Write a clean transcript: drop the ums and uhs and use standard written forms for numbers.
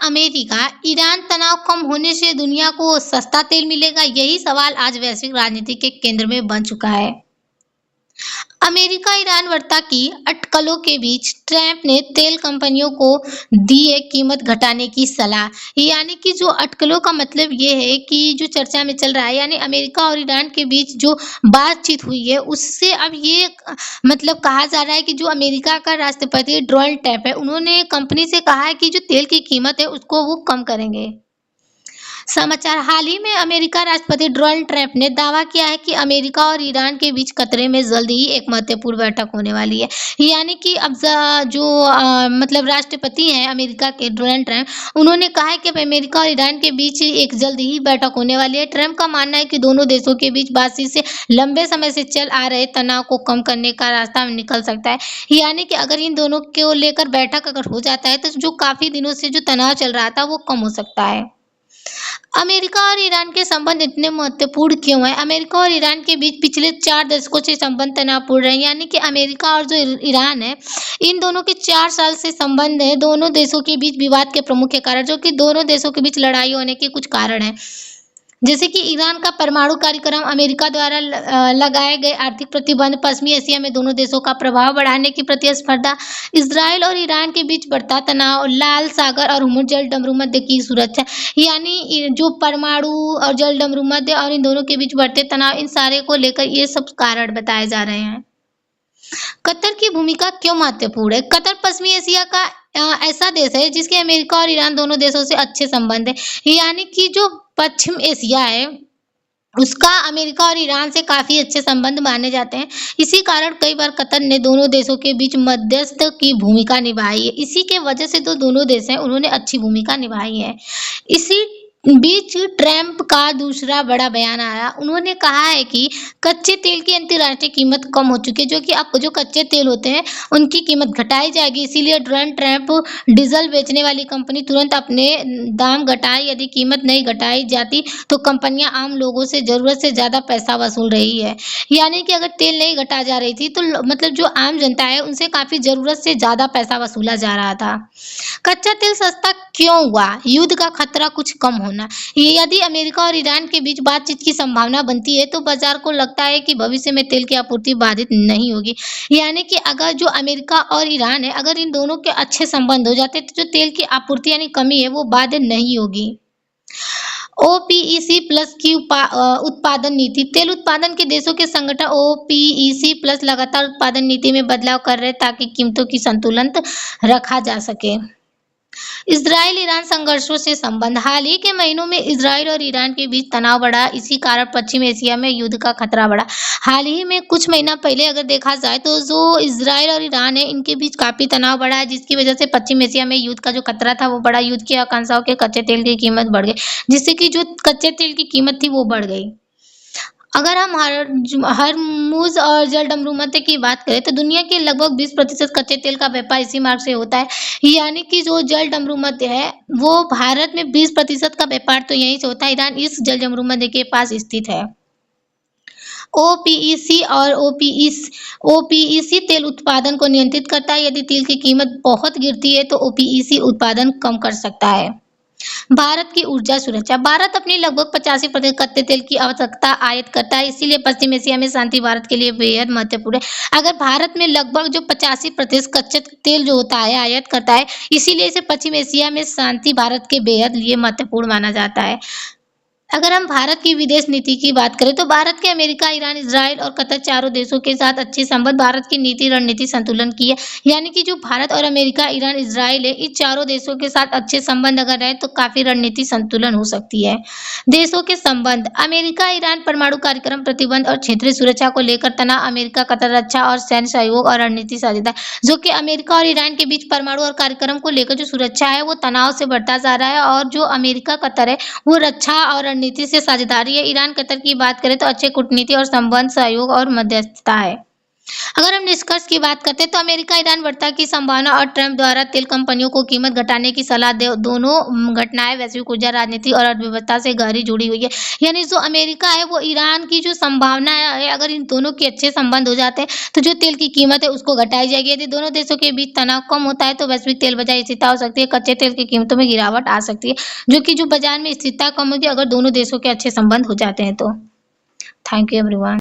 America Iran तनाव कम होने से दुनिया को सस्ता तेल मिलेगा? यही सवाल आज वैश्विक राजनीति के केंद्र में बन चुका है। अमेरिका ईरान वार्ता की अटकलों के बीच ट्रंप ने तेल कंपनियों को दी है कीमत घटाने की सलाह। यानी कि जो अटकलों का मतलब ये है कि जो चर्चा में चल रहा है, यानी अमेरिका और ईरान के बीच जो बातचीत हुई है उससे अब ये मतलब कहा जा रहा है कि जो अमेरिका का राष्ट्रपति डोनाल्ड ट्रंप है, उन्होंने कंपनी से कहा है कि जो तेल की कीमत है उसको वो कम करेंगे। समाचार। हाल ही में अमेरिका राष्ट्रपति डोनाल्ड ट्रंप ने दावा किया है कि अमेरिका और ईरान के बीच कतरे में जल्द ही एक महत्वपूर्ण बैठक होने वाली है। यानी कि अब जो मतलब राष्ट्रपति हैं अमेरिका के डोनाल्ड ट्रंप, उन्होंने कहा है कि अब अमेरिका और ईरान के बीच एक जल्द ही बैठक होने वाली है। ट्रंप का मानना है कि दोनों देशों के बीच बातचीत से लंबे समय से चल आ रहे तनाव को कम करने का रास्ता निकल सकता है। यानी कि अगर इन दोनों को लेकर बैठक अगर हो जाता है तो जो काफी दिनों से जो तनाव चल रहा था वो कम हो सकता है। अमेरिका और ईरान के संबंध इतने महत्वपूर्ण क्यों हैं? अमेरिका और ईरान के बीच पिछले 4 दशकों से संबंध तनावपूर्ण रहे। यानी कि अमेरिका और जो ईरान है, इन दोनों के 4 साल से संबंध है। दोनों देशों के बीच विवाद के प्रमुख कारण, जो कि दोनों देशों के बीच लड़ाई होने के कुछ कारण हैं। जैसे कि ईरान का परमाणु कार्यक्रम, अमेरिका द्वारा लगाए गए आर्थिक प्रतिबंध, पश्चिमी एशिया में दोनों देशों का प्रभाव बढ़ाने की प्रतिस्पर्धा, इजराइल और ईरान के बीच बढ़ता तनाव, लाल सागर और हुर्मुज़ जलडमरू मध्य की सुरक्षा। यानी जो परमाणु और जलडमरू मध्य और इन दोनों के बीच बढ़ते तनाव, इन सारे को लेकर ये सब कारण बताए जा रहे हैं। कतर की भूमिका क्यों महत्वपूर्ण है? कतर पश्चिमी एशिया का ऐसा देश है जिसके अमेरिका और ईरान दोनों देशों से अच्छे संबंध है। यानी कि जो पश्चिम एशिया है उसका अमेरिका और ईरान से काफी अच्छे संबंध माने जाते हैं। इसी कारण कई बार कतर ने दोनों देशों के बीच मध्यस्थ की भूमिका निभाई है। इसी के वजह से तो दोनों देश हैं उन्होंने अच्छी भूमिका निभाई है। इसी बीच ट्रंप का दूसरा बड़ा बयान आया। उन्होंने कहा है कि कच्चे तेल की अंतर्राष्ट्रीय कीमत कम हो चुकी है, जो कि अब जो कच्चे तेल होते हैं उनकी कीमत घटाई जाएगी। इसीलिए डोनाल्ड ट्रंप डीजल बेचने वाली कंपनी तुरंत अपने दाम घटाए। यदि कीमत नहीं घटाई जाती तो कंपनियां आम लोगों से जरूरत से ज्यादा पैसा वसूल रही है। यानी कि अगर तेल नहीं घटा जा रही थी तो मतलब जो आम जनता है उनसे काफी जरूरत से ज्यादा पैसा वसूला जा रहा था। कच्चा तेल सस्ता क्यों हुआ? युद्ध का खतरा कुछ कम होना। यदि अमेरिका और ईरान के बीच बातचीत की संभावना बनती है तो बाजार को लगता है कि भविष्य में तेल की आपूर्ति बाधित नहीं होगी। यानी कि अगर जो अमेरिका और ईरान है, अगर इन दोनों के अच्छे संबंध हो जाते तो जो तेल की आपूर्ति यानी कमी है वो बाधित नहीं होगी। ओपीईसी प्लस की उत्पादन नीति। तेल उत्पादन के देशों के संगठन ओपीईसी प्लस लगातार उत्पादन नीति में बदलाव कर रहे हैं ताकि कीमतों की संतुलन रखा जा सके। इजराइल ईरान संघर्षों से संबंध। हाल ही के महीनों में इजराइल और ईरान के बीच तनाव बढ़ा। इसी कारण पश्चिम एशिया में युद्ध का खतरा बढ़ा। हाल ही में कुछ महीना पहले अगर देखा जाए तो जो इजराइल और ईरान है इनके बीच काफी तनाव बढ़ा है, जिसकी वजह से पश्चिम एशिया में युद्ध का जो खतरा था वो बढ़ा। युद्ध की आशंकाओं के कच्चे तेल की कीमत बढ़ गई, जिससे कि जो कच्चे तेल की कीमत थी वो बढ़ गई। अगर हम हरमुज और जलडमरू मध्य की बात करें तो दुनिया के लगभग 20% कच्चे तेल का व्यापार इसी मार्ग से होता है। यानी कि जो जलडमरू मध्य है वो भारत में 20% का व्यापार तो यहीं से होता है। ईरान इस जलडमरू मध्य के पास स्थित है। ओपीईसी और ओपीईसी तेल उत्पादन को नियंत्रित करता है। यदि तेल की कीमत बहुत गिरती है तो ओपीईसी उत्पादन कम कर सकता है। भारत की ऊर्जा सुरक्षा। भारत अपनी लगभग 85% कच्चे तेल की आवश्यकता आयात करता है, इसीलिए पश्चिम एशिया में शांति भारत के लिए बेहद महत्वपूर्ण है। अगर भारत में लगभग जो 85% कच्चे तेल जो होता है आयात करता है, इसीलिए इसे पश्चिम एशिया में शांति भारत के बेहद लिए महत्वपूर्ण माना जाता है। अगर हम भारत की विदेश नीति की बात करें तो भारत के अमेरिका, ईरान, इजराइल और कतर चारों देशों के साथ अच्छे संबंध भारत की नीति रणनीति संतुलन की है। यानी कि जो भारत और अमेरिका, ईरान, इजराइल है, इन चारों देशों के साथ अच्छे संबंध अगर रहे तो काफी रणनीति संतुलन हो सकती है। देशों के संबंध। अमेरिका ईरान परमाणु कार्यक्रम, प्रतिबंध और क्षेत्रीय सुरक्षा को लेकर तनाव। अमेरिका कतर रक्षा और सैन्य सहयोग और रणनीति साझेदार। जो कि अमेरिका और ईरान के बीच परमाणु और कार्यक्रम को लेकर जो सुरक्षा है वो तनाव से बढ़ता जा रहा है, और जो अमेरिका कतर है वो रक्षा और रणनीति से साझेदारी है। ईरान कतर की बात करें तो अच्छे कूटनीति और संबंध, सहयोग और मध्यस्थता है। अगर हम निष्कर्ष की बात करते हैं तो अमेरिका ईरान वार्ता की संभावना और ट्रंप द्वारा तेल कंपनियों को कीमत घटाने की सलाह दोनों घटनाएं वैश्विक ऊर्जा राजनीति और अर्थव्यवस्था से गहरी जुड़ी हुई है। यानी जो अमेरिका है वो ईरान की जो संभावना है, अगर इन दोनों के अच्छे संबंध हो जाते हैं तो जो तेल की कीमत है उसको घटाई जाएगी। यदि दोनों देशों के बीच तनाव कम होता है तो वैश्विक तेल बाजार स्थिरता हो सकती है, कच्चे तेल की कीमतों में गिरावट आ सकती है, जो कि जो बाजार में स्थिरता कम होगी अगर दोनों देशों के अच्छे संबंध हो जाते हैं तो। Thank you everyone.